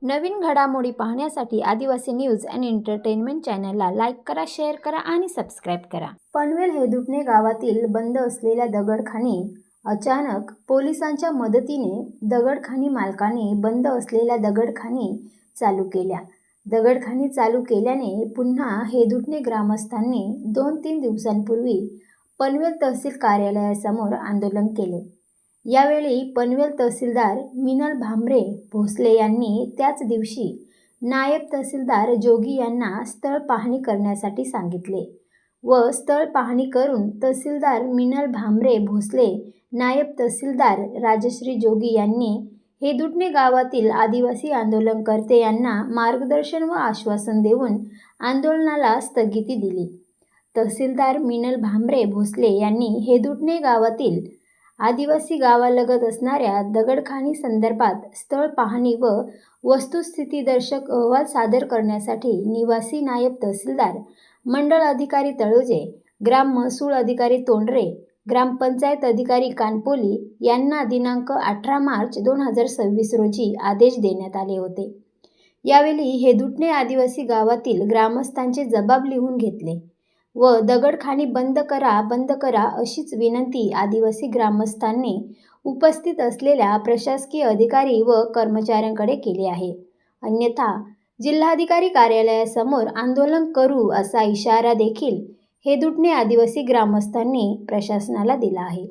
नवीन घडामोडी पाहण्यासाठी आदिवासी न्यूज अँड एंटरटेनमेंट चॅनलला लाईक करा, शेअर करा आणि सबस्क्राईब करा। पनवेल हेदुटणे गावातील बंद असलेल्या दगडखानी अचानक पोलिसांच्या मदतीने दगडखानी मालकाने बंद असलेल्या दगडखानी चालू केल्या। दगडखानी चालू केल्याने पुन्हा हेदुटणे ग्रामस्थांनी 2-3 दिवसांपूर्वी पनवेल तहसील कार्यालयासमोर आंदोलन केले। यावेळी पनवेल तहसीलदार मिनल भामरे भोसले यांनी त्याच दिवशी नायब तहसीलदार जोगी यांना स्थळ पाहणी करण्यासाठी सांगितले व स्थळ पाहणी करून तहसीलदार मिनल भामरे भोसले, नायब तहसीलदार राजश्री जोगी यांनी हेदुटणे गावातील आदिवासी आंदोलनकर्ते यांना मार्गदर्शन व आश्वासन देऊन आंदोलनाला स्थगिती दिली। तहसीलदार मिनल भामरे भोसले यांनी हेदुटणे गावातील आदिवासी गावालगत असणाऱ्या दगडखानी संदर्भात स्थळ पाहणी व वस्तुस्थितीदर्शक अहवाल सादर करण्यासाठी निवासी नायब तहसीलदार, मंडळ अधिकारी तळोजे, ग्राम महसूल अधिकारी तोंडरे, ग्रामपंचायत अधिकारी कानपोली यांना दिनांक 18 मार्च 2026 रोजी आदेश देण्यात आले होते। यावेळी हेदुटणे आदिवासी गावातील ग्रामस्थांचे जबाब लिहून घेतले व दगडखानी बंद करा अशीच विनंती आदिवासी ग्रामस्थांनी उपस्थित असलेल्या प्रशासकीय अधिकारी व कर्मचाऱ्यांकडे केली आहे। अन्यथा जिल्हाधिकारी कार्यालयासमोर आंदोलन करू असा इशारा देखील हेदुटणे आदिवासी ग्रामस्थांनी प्रशासनाला दिला आहे।